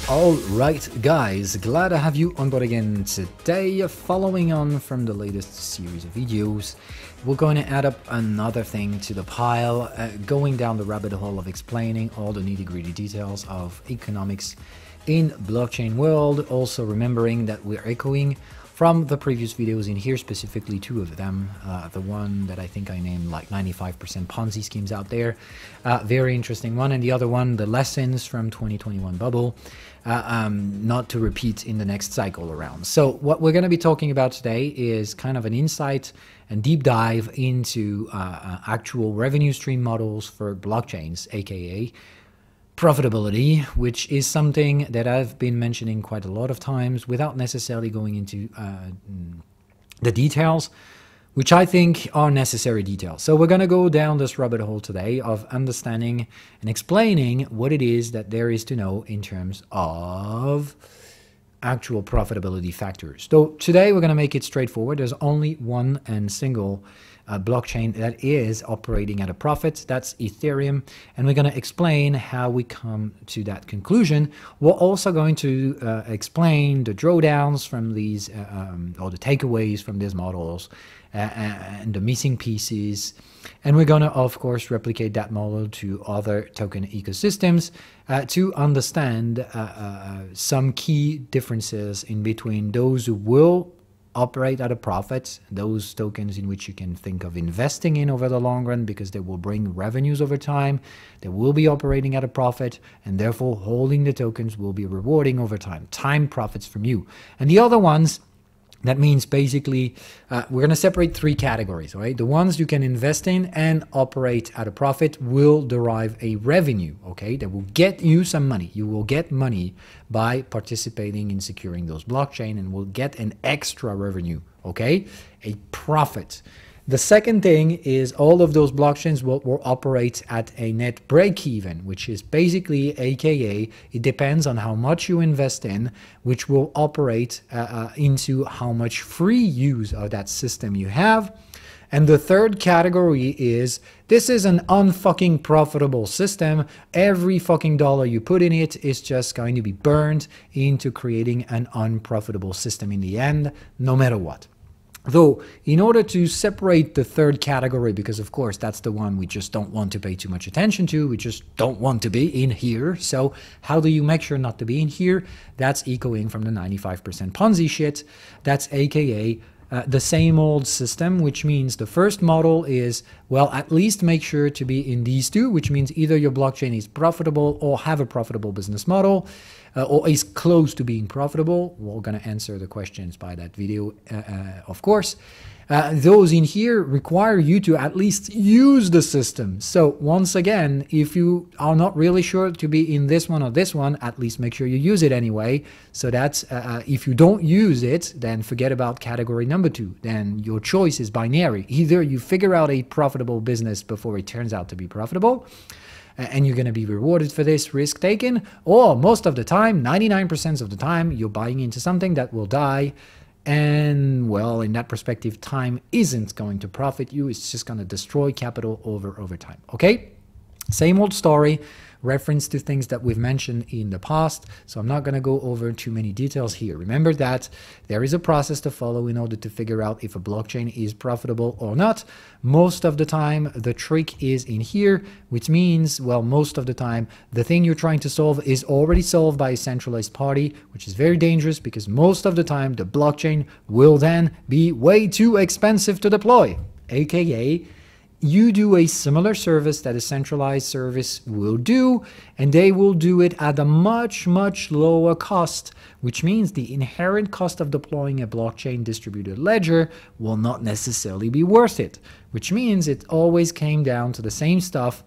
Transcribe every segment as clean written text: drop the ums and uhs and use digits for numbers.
Alright guys, glad to have you on board again today. Following on from the latest series of videos, we're going to add up another thing to the pile, going down the rabbit hole of explaining all the nitty-gritty details of economics in blockchain world. Also remembering that we're echoing from the previous videos in here, specifically two of them. The one that I think I named like 95% Ponzi schemes out there, very interesting one, and the other one, the lessons from 2021 bubble, not to repeat in the next cycle around. So what we're going to be talking about today is kind of an insight and deep dive into actual revenue stream models for blockchains, aka profitability, which is something that I've been mentioning quite a lot of times without necessarily going into the details, which I think are necessary details. So we're going to go down this rabbit hole today of understanding and explaining what it is that there is to know in terms of actual profitability factors. So today we're going to make it straightforward. There's only one and single blockchain that is operating at a profit. That's Ethereum, and we're going to explain how we come to that conclusion. We're also going to explain the drawdowns from these or the takeaways from these models and the missing pieces, and we're going to of course replicate that model to other token ecosystems to understand some key differences in between those who will operate at a profit, those tokens in which you can think of investing in over the long run because they will bring revenues over time, they will be operating at a profit, and therefore holding the tokens will be rewarding over time profits from you. And the other ones, that means basically we're going to separate three categories, right? The ones you can invest in and operate at a profit will derive a revenue, okay? That will get you some money. You will get money by participating in securing those blockchain and will get an extra revenue, okay? A profit. The second thing is all of those blockchains will operate at a net break-even, which is basically, aka, it depends on how much you invest in, which will operate into how much free use of that system you have. And the third category is, this is an unfucking profitable system. Every fucking dollar you put in it is just going to be burned into creating an unprofitable system in the end, no matter what. Though, in order to separate the third category, because of course that's the one we just don't want to pay too much attention to, we just don't want to be in here. So how do you make sure not to be in here? That's echoing from the 95% Ponzi shit. That's aka the same old system, which means the first model is, well, at least make sure to be in these two, which means either your blockchain is profitable or have a profitable business model, or is close to being profitable. We're going to answer the questions by that video, of course. Those in here require you to at least use the system. So once again, if you are not really sure to be in this one or this one, at least make sure you use it anyway. So that's if you don't use it, then forget about category number 2. Then your choice is binary. Either you figure out a profitable business before it turns out to be profitable, and you're going to be rewarded for this risk taken, or most of the time, 99% of the time, you're buying into something that will die. And well, in that perspective, time isn't going to profit you. It's just going to destroy capital over time. Okay? Same old story, reference to things that we've mentioned in the past. So I'm not going to go over too many details here. Remember that there is a process to follow in order to figure out if a blockchain is profitable or not. Most of the time, the trick is in here, which means, well, most of the time, the thing you're trying to solve is already solved by a centralized party, which is very dangerous because most of the time, the blockchain will then be way too expensive to deploy, aka you do a similar service that a centralized service will do, and they will do it at a much lower cost, which means the inherent cost of deploying a blockchain distributed ledger will not necessarily be worth it, which means it always came down to the same stuff.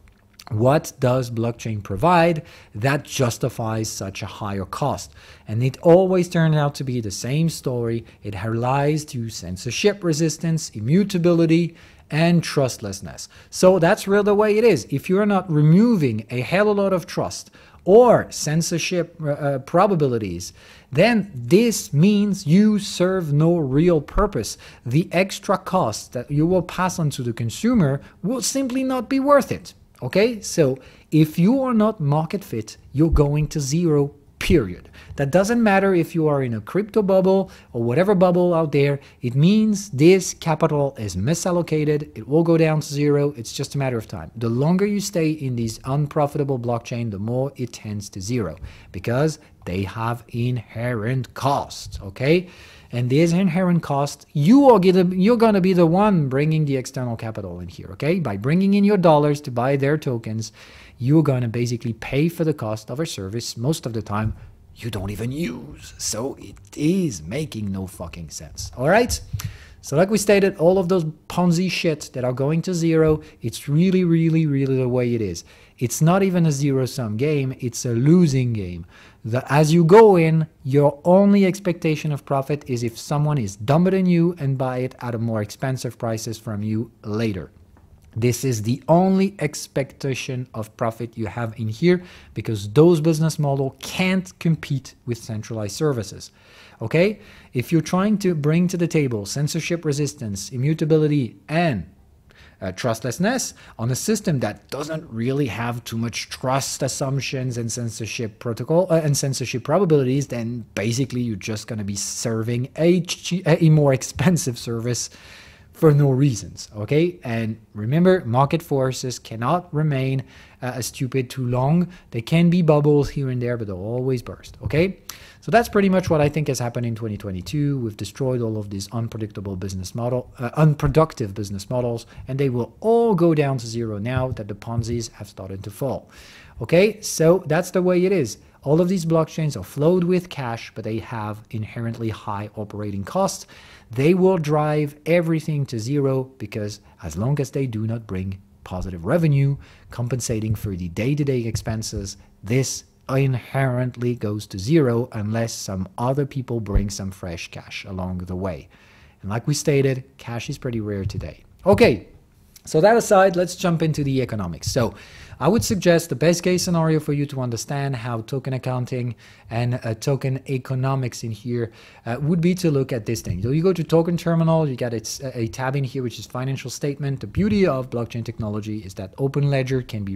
What does blockchain provide that justifies such a higher cost? And it always turned out to be the same story. It relies to censorship resistance, immutability, and trustlessness. So that's really the way it is. If you're not removing a hell of a lot of trust or censorship probabilities, then this means you serve no real purpose. The extra cost that you will pass on to the consumer will simply not be worth it. Okay, so if you are not market fit, you're going to zero, period. That doesn't matter if you are in a crypto bubble or whatever bubble out there. It means this capital is misallocated. It will go down to zero. It's just a matter of time. The longer you stay in these unprofitable blockchain, the more it tends to zero because they have inherent costs, okay? And this inherent cost, you're going to be the one bringing the external capital in here, okay? By bringing in your dollars to buy their tokens, you're going to basically pay for the cost of a service most of the time you don't even use. So it is making no fucking sense, all right? So like we stated, all of those Ponzi shit that are going to zero, it's really, really, really the way it is. It's not even a zero-sum game, it's a losing game. As you go in, your only expectation of profit is if someone is dumber than you and buy it at a more expensive prices from you later. This is the only expectation of profit you have in here because those business models can't compete with centralized services. Okay? If you're trying to bring to the table censorship resistance, immutability, and trustlessness on a system that doesn't really have too much trust assumptions and censorship protocol and censorship probabilities, then basically you're just going to be serving a more expensive service for no reasons, okay? And remember, market forces cannot remain stupid too long. They can be bubbles here and there, but they'll always burst, okay? So that's pretty much what I think has happened in 2022. We've destroyed all of these unpredictable business unproductive business models, and they will all go down to zero now that the Ponzi's have started to fall. Okay, so that's the way it is. All of these blockchains are flowed with cash, but they have inherently high operating costs. They will drive everything to zero because as long as they do not bring positive revenue, compensating for the day-to-day expenses, this inherently goes to zero unless some other people bring some fresh cash along the way. And like we stated, cash is pretty rare today. Okay, so that aside, let's jump into the economics. So I would suggest the best case scenario for you to understand how token accounting and token economics in here would be to look at this thing. So you go to token terminal, you got a tab in here which is financial statement. The beauty of blockchain technology is that open ledger can be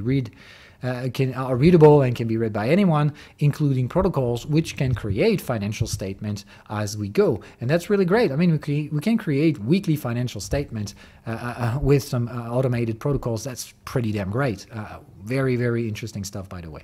are readable and can be read by anyone, including protocols which can create financial statements as we go. And that's really great. I mean, we can create weekly financial statements with some automated protocols. That's pretty damn great. Very, very interesting stuff, by the way.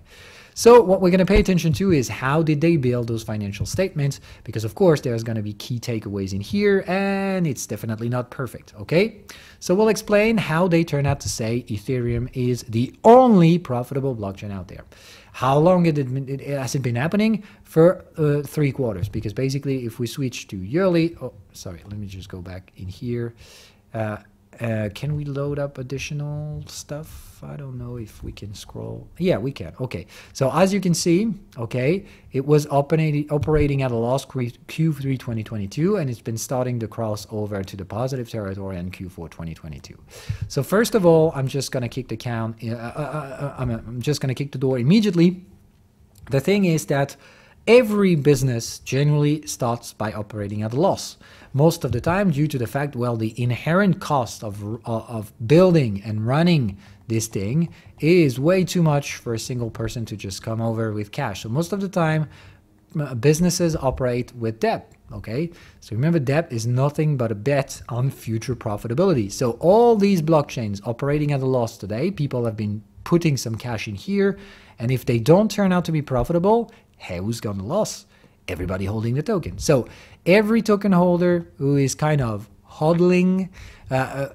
So what we're going to pay attention to is how did they build those financial statements? Because of course there's going to be key takeaways in here, and it's definitely not perfect, okay? So we'll explain how they turn out to say Ethereum is the only profitable blockchain out there. How long has it been happening? For 3 quarters, because basically if we switch to yearly, oh sorry, let me just go back in here. Can we load up additional stuff? I don't know if we can scroll. Yeah, we can. Okay. So as you can see, okay, it was operating at a loss Q3 2022, and it's been starting to cross over to the positive territory in Q4 2022. So first of all, I'm just going to kick the I'm just going to kick the door immediately. The thing is that every business generally starts by operating at a loss. Most of the time due to the fact, well, the inherent cost of building and running this thing is way too much for a single person to just come over with cash. So most of the time, businesses operate with debt, okay? So remember, debt is nothing but a bet on future profitability. So all these blockchains operating at a loss today, people have been putting some cash in here, and if they don't turn out to be profitable, who's gonna lose? Everybody holding the token. So every token holder who is kind of hodling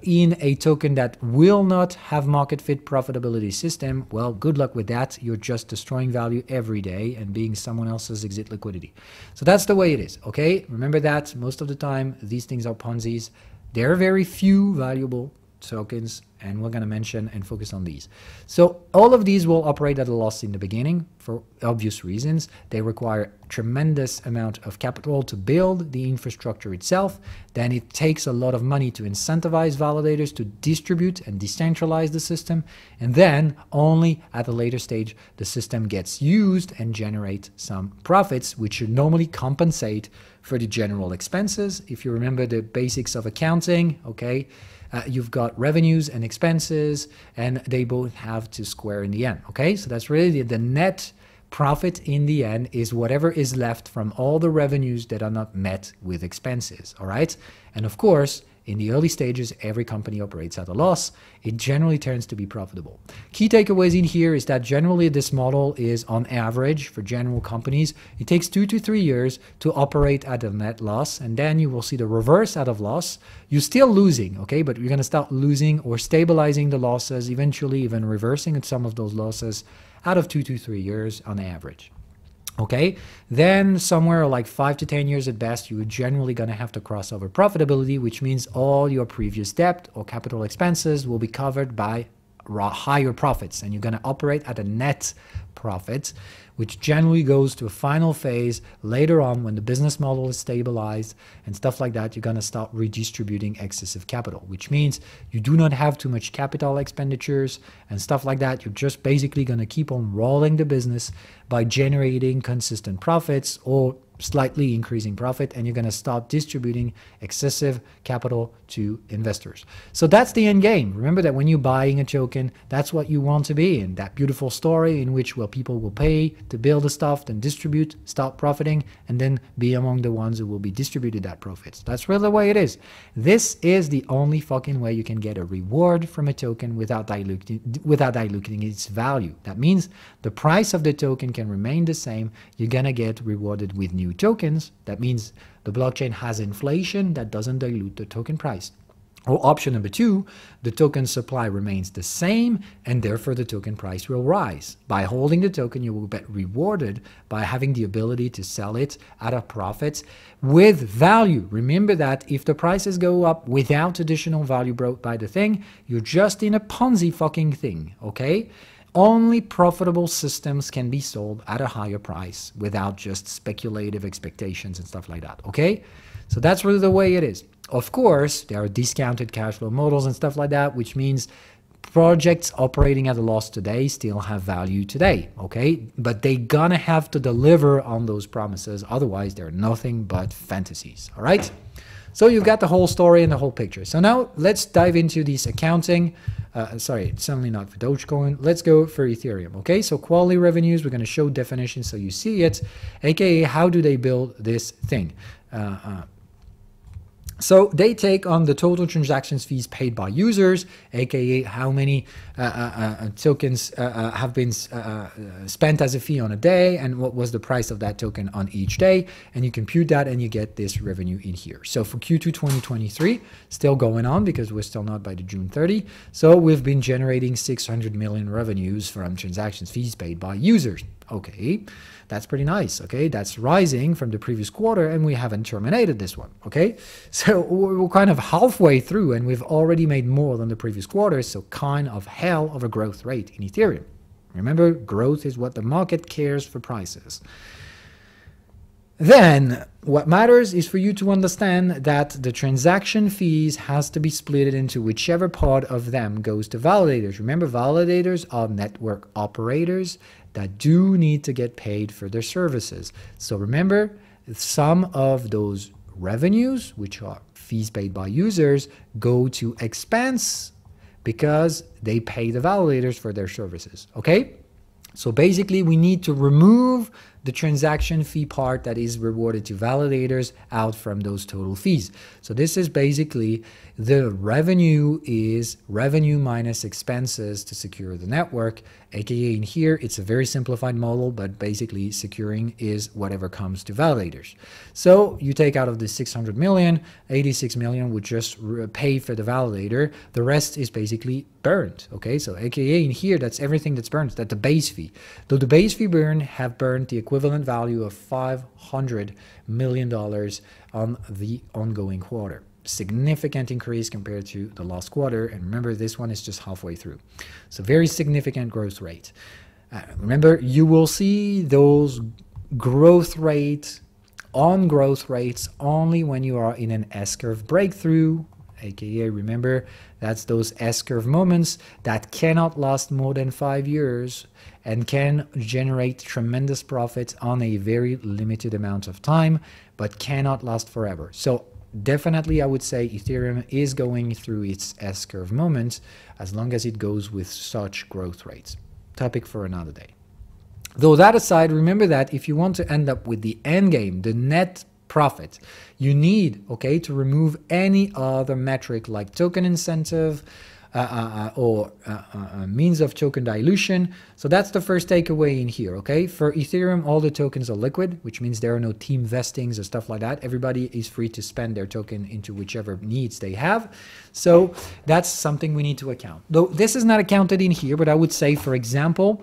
in a token that will not have market fit profitability system, well, good luck with that. You're just destroying value every day and being someone else's exit liquidity. So that's the way it is, okay? Remember that most of the time these things are Ponzi's. There are very few valuable tokens, and we're going to mention and focus on these. So all of these will operate at a loss in the beginning for obvious reasons. They require tremendous amount of capital to build the infrastructure itself. Then it takes a lot of money to incentivize validators to distribute and decentralize the system. And then only at a later stage, the system gets used and generate some profits, which should normally compensate for the general expenses. If you remember the basics of accounting, okay, you've got revenues and expenses, and they both have to square in the end, okay? So that's really the net profit in the end is whatever is left from all the revenues that are not met with expenses, all right? And of course, in the early stages, every company operates at a loss. It generally turns to be profitable. Key takeaways in here is that generally this model is on average for general companies. It takes 2 to 3 years to operate at a net loss, and then you will see the reverse out of loss. You're still losing, okay, but you're going to start losing or stabilizing the losses, eventually even reversing some of those losses out of 2 to 3 years on average. Okay, then somewhere like 5 to 10 years at best, you're generally going to have to cross over profitability, which means all your previous debt or capital expenses will be covered by higher profits, and you're going to operate at a net profit, which generally goes to a final phase later on when the business model is stabilized and stuff like that. You're going to start redistributing excessive capital, which means you do not have too much capital expenditures and stuff like that. You're just basically going to keep on rolling the business by generating consistent profits or slightly increasing profit, and you're going to start distributing excessive capital to investors. So that's the end game. Remember that when you're buying a token, that's what you want to be in, that beautiful story in which people will pay to build the stuff, then distribute, start profiting, and then be among the ones who will be distributed that profits. That's really the way it is. This is the only fucking way you can get a reward from a token without diluting its value. That means the price of the token can remain the same. You're going to get rewarded with new tokens. That means the blockchain has inflation that doesn't dilute the token price. Or option number 2, the token supply remains the same and therefore the token price will rise. By holding the token, you will get rewarded by having the ability to sell it at a profit with value. Remember that if the prices go up without additional value brought by the thing, you're just in a Ponzi fucking thing, okay? Only profitable systems can be sold at a higher price without just speculative expectations and stuff like that, okay? So that's really the way it is. Of course, there are discounted cash flow models and stuff like that, which means projects operating at a loss today still have value today, okay? But they're gonna have to deliver on those promises, otherwise they're nothing but fantasies, all right? So you've got the whole story and the whole picture. So now let's dive into these accounting. Sorry, it's certainly not for Dogecoin. Let's go for Ethereum, okay? So quality revenues, we're gonna show definitions so you see it, aka how do they build this thing? So they take on the total transactions fees paid by users, aka how many tokens have been spent as a fee on a day and what was the price of that token on each day, and you compute that and you get this revenue in here. So for Q2 2023, still going on because we're still not by the June 30, so we've been generating 600 million revenues from transactions fees paid by users. Okay, that's pretty nice, okay? That's rising from the previous quarter, and we haven't terminated this one, okay? So we're kind of halfway through, and we've already made more than the previous quarter, so kind of hell of a growth rate in Ethereum. Remember, growth is what the market cares for prices. Then, what matters is for you to understand that the transaction fees has to be split into whichever part of them goes to validators. Remember, validators are network operators that do need to get paid for their services. So remember, some of those revenues, which are fees paid by users, go to expense because they pay the validators for their services, okay? So basically, we need to remove the transaction fee part that is rewarded to validators out from those total fees. So this is basically the revenue is revenue minus expenses to secure the network, aka in here, it's a very simplified model, but basically securing is whatever comes to validators. So you take out of the 600 million, 86 million would just pay for the validator. The rest is basically burned, okay? So aka in here, that's everything that's burned, that's the base fee. Though the base fee have burned the equivalent value of $500 million on the ongoing quarter. Significant increase compared to the last quarter, and remember, this one is just halfway through. So very significant growth rate. Remember, you will see those growth rates only when you are in an S-curve breakthrough, aka remember, that's those S-curve moments that cannot last more than 5 years and can generate tremendous profits on a very limited amount of time, but cannot last forever. So definitely, I would say Ethereum is going through its S-curve moment as long as it goes with such growth rates. Topic for another day. Though that aside, remember that if you want to end up with the end game, the net profit, you need, okay, to remove any other metric like token incentive or means of token dilution. So that's the first takeaway in here, okay? For Ethereum, all the tokens are liquid, which means there are no team vestings or stuff like that. Everybody is free to spend their token into whichever needs they have. So that's something we need to account. Though this is not accounted in here, but I would say, for example,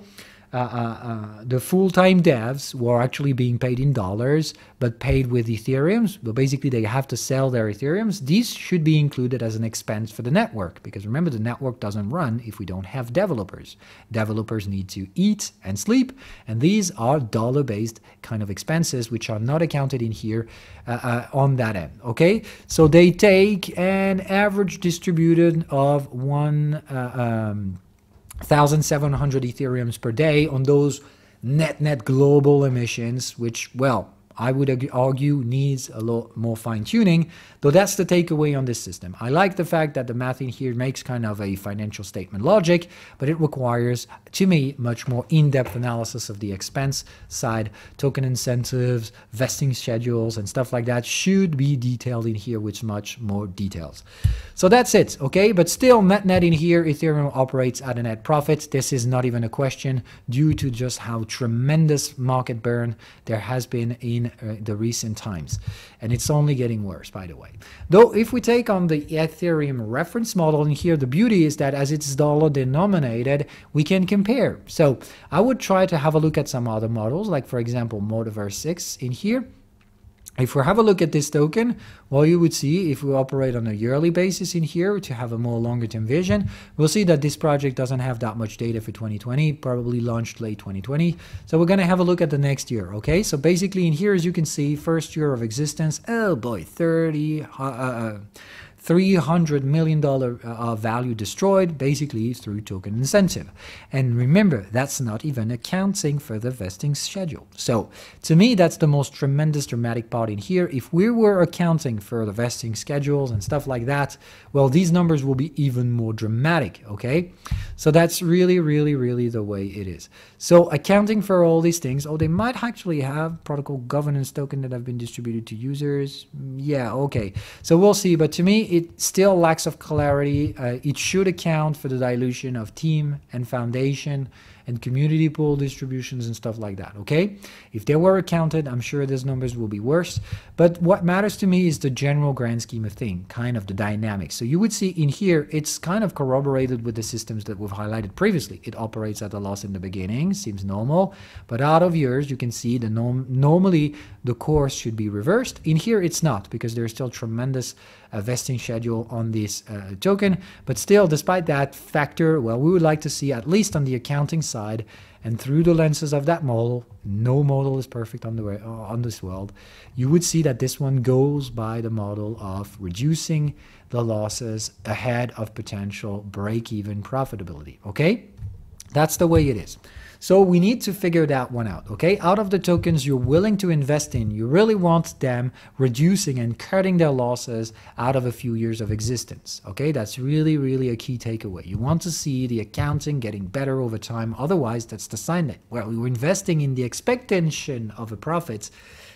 the full-time devs who are actually being paid in dollars but paid with Ethereums, but basically they have to sell their Ethereums, these should be included as an expense for the network, because remember, the network doesn't run if we don't have developers. Developers need to eat and sleep, and these are dollar-based kind of expenses which are not accounted in here on that end, okay? So they take an average distributed of 1,700 Ethereums per day on those net global emissions, which, well, I would argue needs a lot more fine-tuning, though that's the takeaway on this system. I like the fact that the math in here makes kind of a financial statement logic, but it requires, to me, much more in-depth analysis of the expense side. Token incentives, vesting schedules, and stuff like that should be detailed in here with much more details. So that's it, okay? But still, net in here, Ethereum operates at a net profit. This is not even a question due to just how tremendous market burn there has been in the recent times. And it's only getting worse, by the way. Though if we take on the Ethereum reference model in here, the beauty is that as it's dollar denominated, we can compare. So I would try to have a look at some other models, like for example, Motiverse 6 in here. If we have a look at this token, well, you would see if we operate on a yearly basis in here to have a more longer-term vision, we'll see that this project doesn't have that much data for 2020, probably launched late 2020. So we're going to have a look at the next year, okay? So basically in here, as you can see, first year of existence, oh boy, $300 million value destroyed, basically through token incentive. And remember, that's not even accounting for the vesting schedule. So to me, that's the most tremendous dramatic part in here. If we were accounting for the vesting schedules and stuff like that, well, these numbers will be even more dramatic, okay? So that's really, really, really the way it is. So accounting for all these things, oh, they might actually have protocol governance token that have been distributed to users. Yeah, okay. So we'll see. But to me, it still lacks of clarity. It should account for the dilution of team and foundation and community pool distributions and stuff like that, okay? If they were accounted, I'm sure these numbers will be worse. But what matters to me is the general grand scheme of things, kind of the dynamics. So you would see in here, it's kind of corroborated with the systems that we've highlighted previously. It operates at a loss in the beginning, seems normal, but out of years, you can see the normally the course should be reversed. In here, it's not, because there's still tremendous vesting schedule on this token. But still, despite that factor, well, we would like to see, at least on the accounting side and through the lenses of that model, no model is perfect on this world, you would see that this one goes by the model of reducing the losses ahead of potential break-even profitability, okay? That's the way it is. So we need to figure that one out, okay? Out of the tokens you're willing to invest in, you really want them reducing and cutting their losses out of a few years of existence, okay? That's really, really a key takeaway. You want to see the accounting getting better over time. Otherwise, that's the sign that, well, we're investing in the expectation of a profit.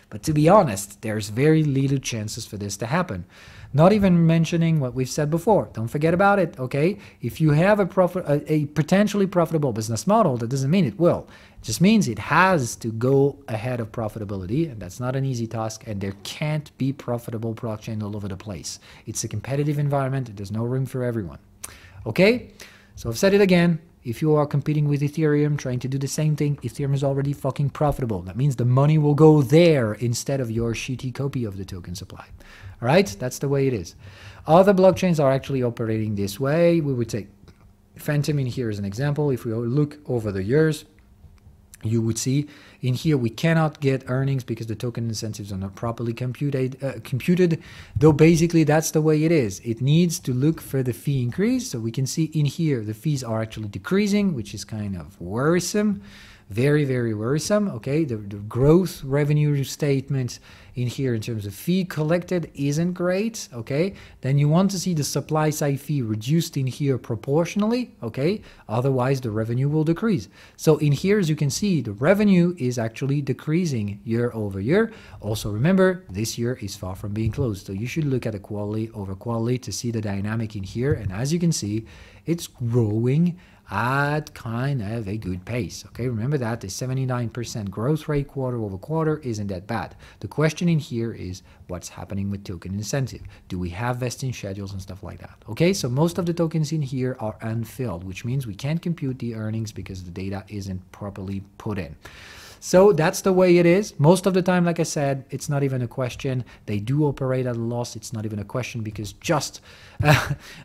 But to be honest, there's very little chances for this to happen. Not even mentioning what we've said before. Don't forget about it, okay? If you have a potentially profitable business model, that doesn't mean it will. It just means it has to go ahead of profitability, and that's not an easy task, and there can't be profitable blockchain all over the place. It's a competitive environment. There's no room for everyone, okay? So I've said it again. If you are competing with Ethereum, trying to do the same thing, Ethereum is already fucking profitable. That means the money will go there instead of your shitty copy of the token supply. All right, that's the way it is. Other blockchains are actually operating this way. We would take Phantom in here as an example. If we look over the years, you would see in here we cannot get earnings because the token incentives are not properly computed, though basically that's the way it is. It needs to look for the fee increase. So we can see in here the fees are actually decreasing, which is kind of worrisome. very, very worrisome, okay? The growth revenue statement in here in terms of fee collected isn't great, okay? Then you want to see the supply side fee reduced in here proportionally, okay? Otherwise, the revenue will decrease. So in here, as you can see, the revenue is actually decreasing year over year. Also, remember, this year is far from being closed. So you should look at the quality over quality to see the dynamic in here. And as you can see, it's growing at kind of a good pace. Okay, remember that the 79% growth rate quarter over quarter isn't that bad. The question in here is what's happening with token incentive. Do we have vesting schedules and stuff like that? Okay, so most of the tokens in here are unfilled, which means we can't compute the earnings because the data isn't properly put in. So that's the way it is. Most of the time, like I said, it's not even a question. They do operate at a loss. It's not even a question because just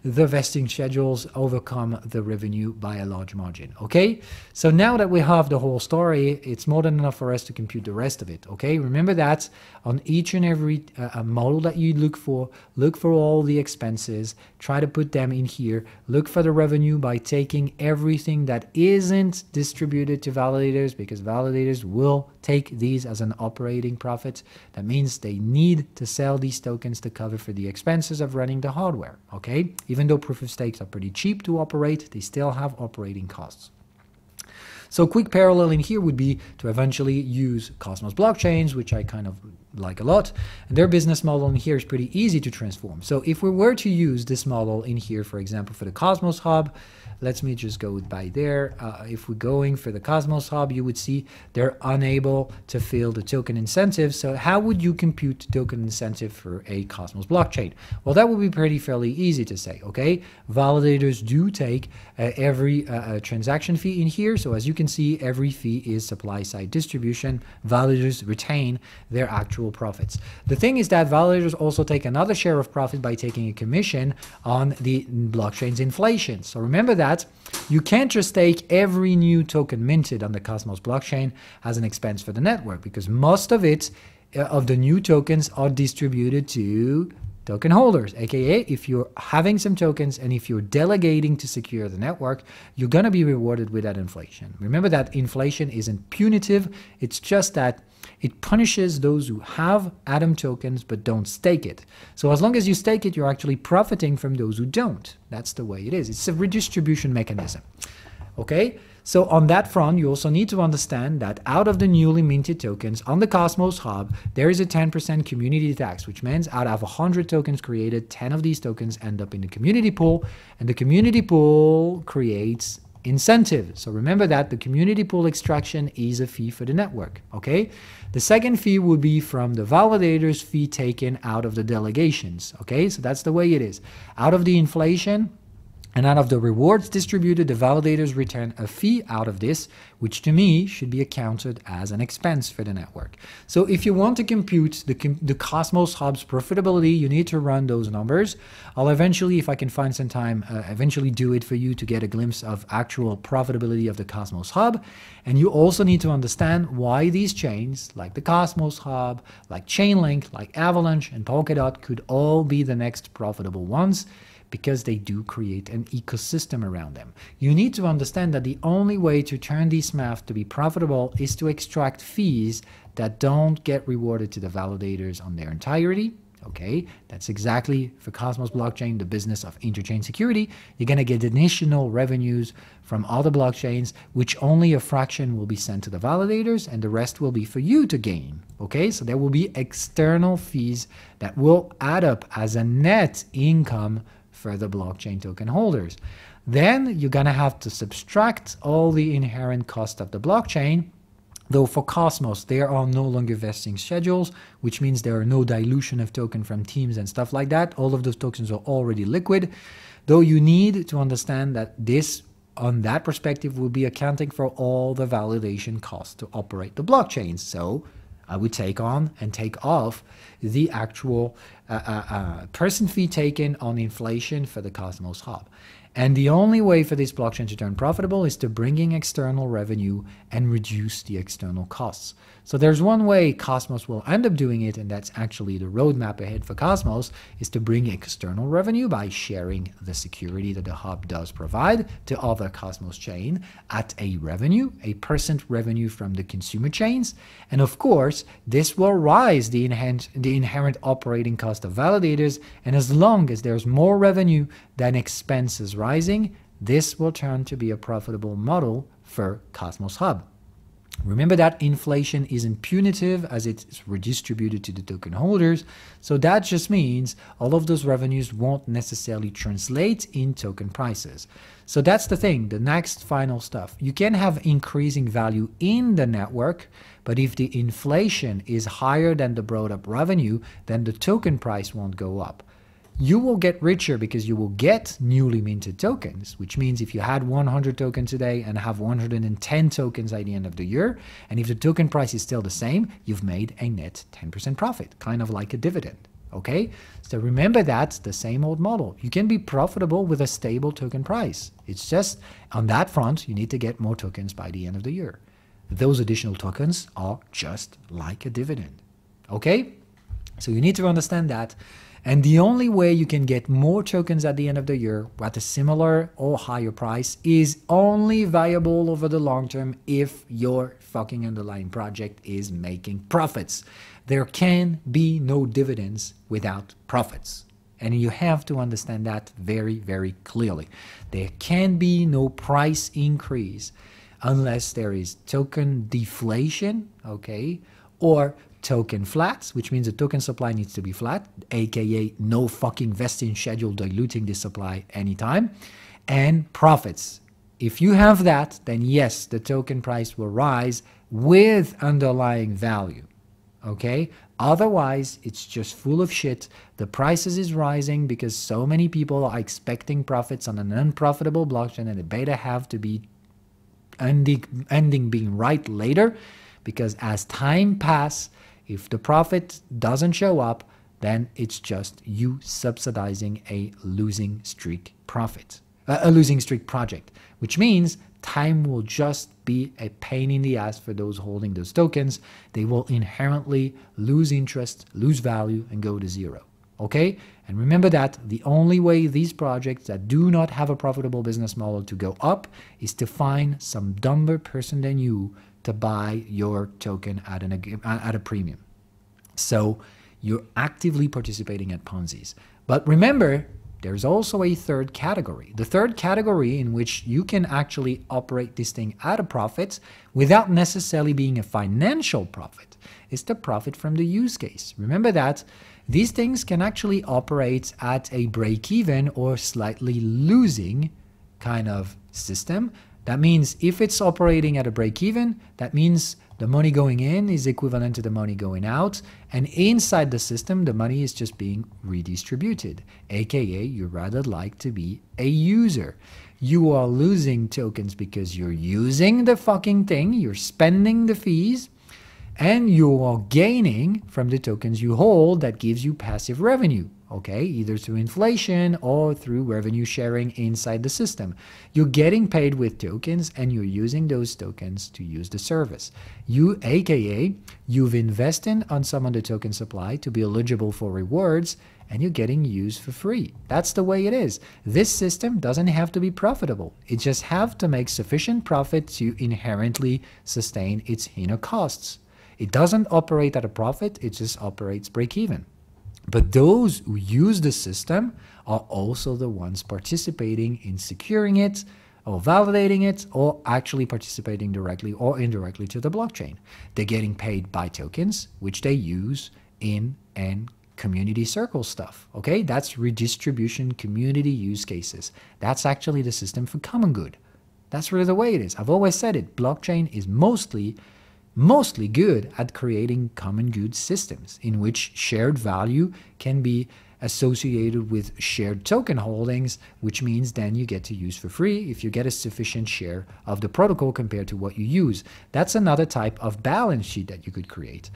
the vesting schedules overcome the revenue by a large margin. Okay, so now that we have the whole story, it's more than enough for us to compute the rest of it. Okay, remember that on each and every model that you look for all the expenses, try to put them in here, look for the revenue by taking everything that isn't distributed to validators, because validators will take these as an operating profit. That means they need to sell these tokens to cover for the expenses of running the hardware. Okay, even though proof of stakes are pretty cheap to operate, they still have operating costs. So quick parallel in here would be to eventually use Cosmos blockchains, which I kind of like a lot. And their business model in here is pretty easy to transform. So if we were to use this model in here, for example, for the Cosmos Hub, let me just go by there. If we're going for the Cosmos Hub, you would see they're unable to fill the token incentive. So how would you compute token incentive for a Cosmos blockchain? Well, that would be fairly easy to say, okay? Validators do take every transaction fee in here. So as you can see, every fee is supply side distribution. Validators retain their actual profits. The thing is that validators also take another share of profit by taking a commission on the blockchain's inflation. So remember that you can't just take every new token minted on the Cosmos blockchain as an expense for the network, because most of it, of the new tokens, are distributed to token holders, aka if you're having some tokens and if you're delegating to secure the network, you're going to be rewarded with that inflation. Remember that inflation isn't punitive, it's just that it punishes those who have Atom tokens but don't stake it. So as long as you stake it, you're actually profiting from those who don't. That's the way it is. It's a redistribution mechanism. Okay? So on that front, you also need to understand that out of the newly minted tokens on the Cosmos Hub, there is a 10% community tax, which means out of 100 tokens created, 10 of these tokens end up in the community pool, and the community pool creates incentive. So remember that the community pool extraction is a fee for the network, okay? The second fee would be from the validators fee taken out of the delegations, okay? So that's the way it is. Out of the inflation and out of the rewards distributed, the validators return a fee out of this, which to me should be accounted as an expense for the network. So if you want to compute the Cosmos Hub's profitability, you need to run those numbers. I'll eventually, if I can find some time, eventually do it for you to get a glimpse of actual profitability of the Cosmos Hub. And you also need to understand why these chains, like the Cosmos Hub, like Chainlink, like Avalanche and Polkadot, could all be the next profitable ones, because they do create an ecosystem around them. You need to understand that the only way to turn these math to be profitable is to extract fees that don't get rewarded to the validators on their entirety. Okay, that's exactly for Cosmos blockchain, the business of interchain security. You're going to get additional revenues from other blockchains, which only a fraction will be sent to the validators and the rest will be for you to gain. Okay, so there will be external fees that will add up as a net income for the blockchain token holders. Then you're going to have to subtract all the inherent cost of the blockchain. Though for Cosmos, there are no longer vesting schedules, which means there are no dilution of token from teams and stuff like that. All of those tokens are already liquid. Though you need to understand that this, on that perspective, will be accounting for all the validation costs to operate the blockchain. So I would take on and take off the actual person fee taken on inflation for the Cosmos Hub. And the only way for this blockchain to turn profitable is to bring in external revenue and reduce the external costs. So there's one way Cosmos will end up doing it, and that's actually the roadmap ahead for Cosmos, is to bring external revenue by sharing the security that the hub does provide to other Cosmos chain at a revenue, a % revenue from the consumer chains. And of course, this will rise the inherent operating cost of validators, and as long as there's more revenue than expenses rising, this will turn to be a profitable model for Cosmos Hub. Remember that inflation isn't punitive as it's redistributed to the token holders, so that just means all of those revenues won't necessarily translate in token prices. So that's the thing, the next final stuff. You can have increasing value in the network, but if the inflation is higher than the brought up revenue, then the token price won't go up. You will get richer because you will get newly minted tokens, which means if you had 100 tokens today and have 110 tokens at the end of the year, and if the token price is still the same, you've made a net 10% profit, kind of like a dividend. Okay? So remember that's the same old model. You can be profitable with a stable token price. It's just on that front, you need to get more tokens by the end of the year. Those additional tokens are just like a dividend. Okay? So you need to understand that. And the only way you can get more tokens at the end of the year at a similar or higher price is only viable over the long term if your fucking underlying project is making profits. There can be no dividends without profits. And you have to understand that very, very clearly. There can be no price increase unless there is token deflation, okay, or token flats, which means the token supply needs to be flat, aka no fucking vesting schedule diluting the supply anytime, and profits. If you have that, then yes, the token price will rise with underlying value. Okay? Otherwise, it's just full of shit. The prices is rising because so many people are expecting profits on an unprofitable blockchain, and the beta have to be ending being right later, because as time passes, if the profit doesn't show up, then it's just you subsidizing a losing streak profit, a losing streak project, which means time will just be a pain in the ass for those holding those tokens. They will inherently lose interest, lose value, and go to zero. Okay? And remember that the only way these projects that do not have a profitable business model to go up is to find some dumber person than you to buy your token at a premium. So you're actively participating at Ponzi's. But remember, there's also a third category. The third category in which you can actually operate this thing at a profit without necessarily being a financial profit is the profit from the use case. Remember that these things can actually operate at a break-even or slightly losing kind of system. That means if it's operating at a break-even, that means the money going in is equivalent to the money going out, and inside the system, the money is just being redistributed, aka you rather like to be a user. You are losing tokens because you're using the fucking thing, you're spending the fees, and you are gaining from the tokens you hold that gives you passive revenue. Okay, either through inflation or through revenue sharing inside the system. You're getting paid with tokens and you're using those tokens to use the service. You, aka, you've invested on some of the token supply to be eligible for rewards and you're getting used for free. That's the way it is. This system doesn't have to be profitable. It just have to make sufficient profit to inherently sustain its inner costs. It doesn't operate at a profit, it just operates break-even. But those who use the system are also the ones participating in securing it or validating it or actually participating directly or indirectly to the blockchain. They're getting paid by tokens, which they use in and community circle stuff. Okay, that's redistribution community use cases. That's actually the system for common good. That's really the way it is. I've always said it. Blockchain is mostly good at creating common good systems in which shared value can be associated with shared token holdings, which means then you get to use for free if you get a sufficient share of the protocol compared to what you use. That's another type of balance sheet that you could create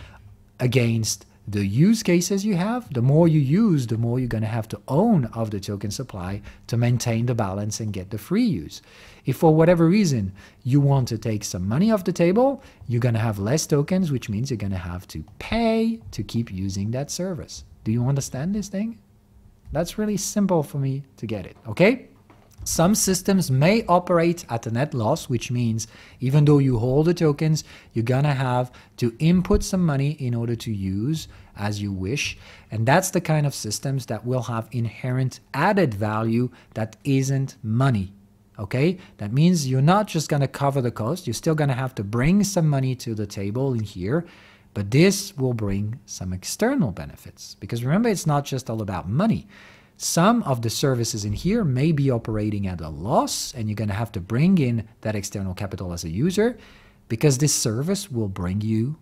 against the use cases you have, the more you use, the more you're going to have to own of the token supply to maintain the balance and get the free use. If for whatever reason you want to take some money off the table, you're going to have less tokens, which means you're going to have to pay to keep using that service. Do you understand this thing? That's really simple for me to get it, okay? Some systems may operate at a net loss, which means even though you hold the tokens, you're gonna have to input some money in order to use as you wish. And that's the kind of systems that will have inherent added value that isn't money. Okay? That means you're not just gonna cover the cost, you're still gonna have to bring some money to the table in here, but this will bring some external benefits. Because remember, it's not just all about money. Some of the services in here may be operating at a loss, and you're going to have to bring in that external capital as a user, because this service will bring you,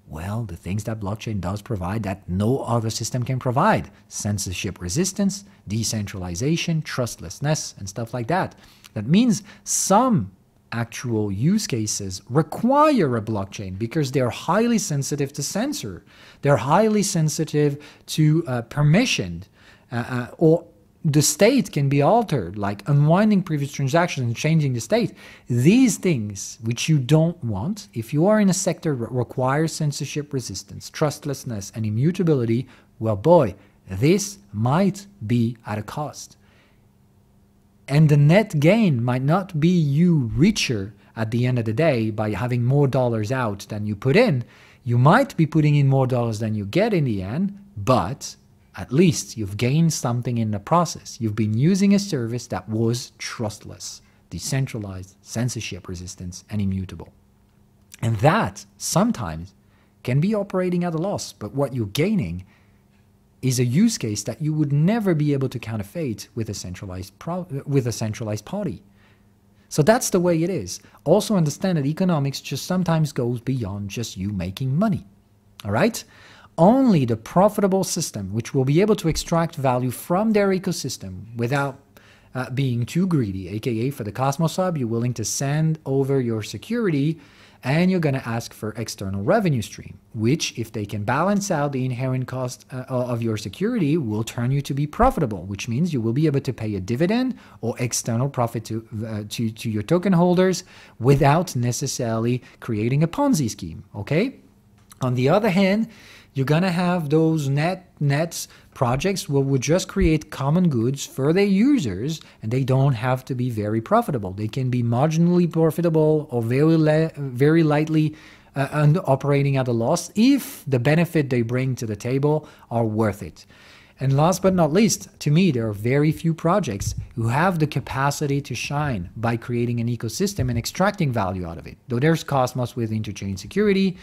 well, the things that blockchain does provide that no other system can provide. Censorship resistance, decentralization, trustlessness, and stuff like that. That means some actual use cases require a blockchain because they're highly sensitive to censor. They're highly sensitive to permission, or the state can be altered, like unwinding previous transactions and changing the state. These things which you don't want, if you are in a sector that requires censorship resistance, trustlessness, and immutability, well, boy, this might be at a cost. And the net gain might not be you richer at the end of the day by having more dollars out than you put in. You might be putting in more dollars than you get in the end, but at least you've gained something in the process. You've been using a service that was trustless, decentralized, censorship resistant, and immutable. And that sometimes can be operating at a loss, but what you're gaining is a use case that you would never be able to counterfeit with a centralized party. So that's the way it is. Also understand that economics just sometimes goes beyond just you making money. All right? Only the profitable system, which will be able to extract value from their ecosystem without being too greedy, aka for the Cosmos Hub, you're willing to send over your security and you're going to ask for external revenue stream, which, if they can balance out the inherent cost of your security, will turn you to be profitable, which means you will be able to pay a dividend or external profit to your token holders without necessarily creating a Ponzi scheme, okay? On the other hand, you're going to have those net projects where we just create common goods for their users, and they don't have to be very profitable. They can be marginally profitable or very lightly operating at a loss if the benefit they bring to the table are worth it. And last but not least, to me, there are very few projects who have the capacity to shine by creating an ecosystem and extracting value out of it. Though there's Cosmos with interchain security,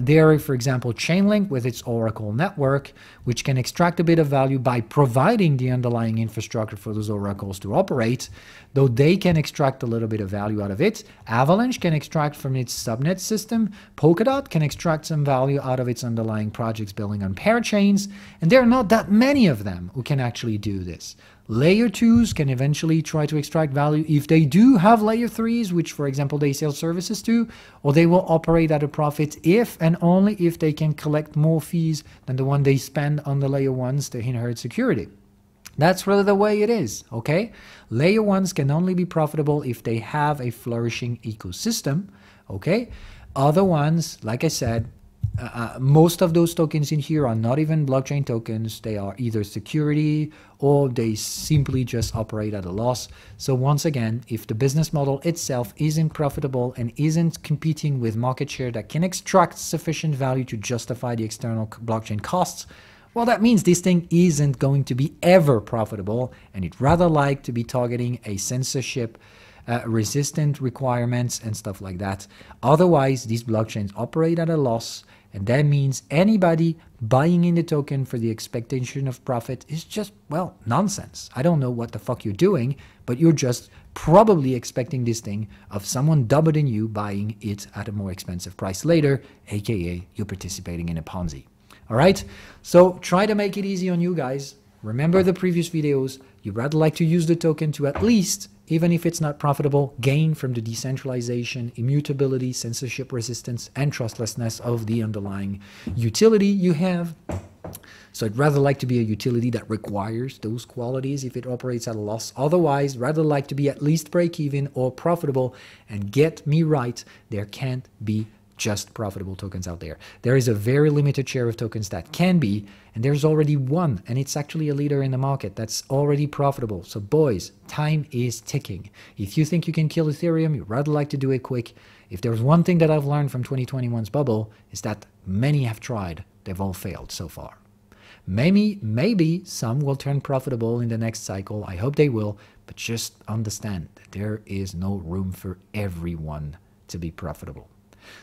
there, for example, Chainlink with its Oracle network, which can extract a bit of value by providing the underlying infrastructure for those oracles to operate, though they can extract a little bit of value out of it. Avalanche can extract from its subnet system. Polkadot can extract some value out of its underlying projects building on parachains, and there are not that many of them who can actually do this. Layer 2s can eventually try to extract value if they do have layer 3s, which, for example, they sell services to, or they will operate at a profit if and only if they can collect more fees than the one they spend on the layer 1s to inherit security. That's really the way it is, okay? Layer 1s can only be profitable if they have a flourishing ecosystem, okay? Other ones, like I said, most of those tokens in here are not even blockchain tokens. They are either security or they simply just operate at a loss. So once again, if the business model itself isn't profitable and isn't competing with market share that can extract sufficient value to justify the external blockchain costs, well, that means this thing isn't going to be ever profitable, and it'd rather like to be targeting a censorship resistant requirements and stuff like that. Otherwise, these blockchains operate at a loss, and that means anybody buying in the token for the expectation of profit is just, well, nonsense. I don't know what the fuck you're doing, but you're just probably expecting this thing of someone dumber than you buying it at a more expensive price later, aka you're participating in a Ponzi. All right, so try to make it easy on you guys. Remember the previous videos. You'd rather like to use the token to at least even if it's not profitable, gain from the decentralization, immutability, censorship resistance, and trustlessness of the underlying utility you have. So I'd rather like to be a utility that requires those qualities if it operates at a loss. Otherwise, rather like to be at least break-even or profitable. And get me right, there can't be just profitable tokens out there. There is a very limited share of tokens that can be, and there's already one, and it's actually a leader in the market that's already profitable. So boys, time is ticking. If you think you can kill Ethereum, you'd rather like to do it quick. If there's one thing that I've learned from 2021's bubble, is that many have tried. They've all failed so far. Maybe some will turn profitable in the next cycle. I hope they will, but just understand that there is no room for everyone to be profitable.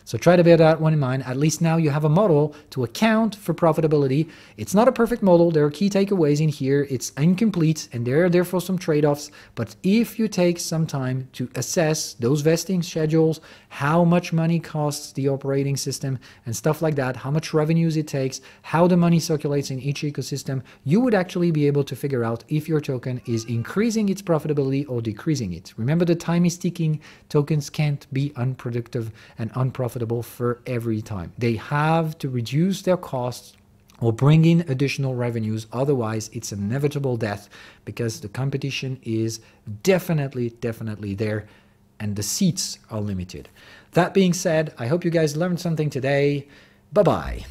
So try to bear that one in mind. At least now you have a model to account for profitability. It's not a perfect model. There are key takeaways in here. It's incomplete, and there are therefore some trade-offs. But if you take some time to assess those vesting schedules, how much money costs the operating system and stuff like that, how much revenues it takes, how the money circulates in each ecosystem, you would actually be able to figure out if your token is increasing its profitability or decreasing it. Remember, the time is ticking. Tokens can't be unproductive and unprofitable for every time. They have to reduce their costs or bring in additional revenues. Otherwise, it's an inevitable death because the competition is definitely there and the seats are limited. That being said, I hope you guys learned something today. Bye-bye.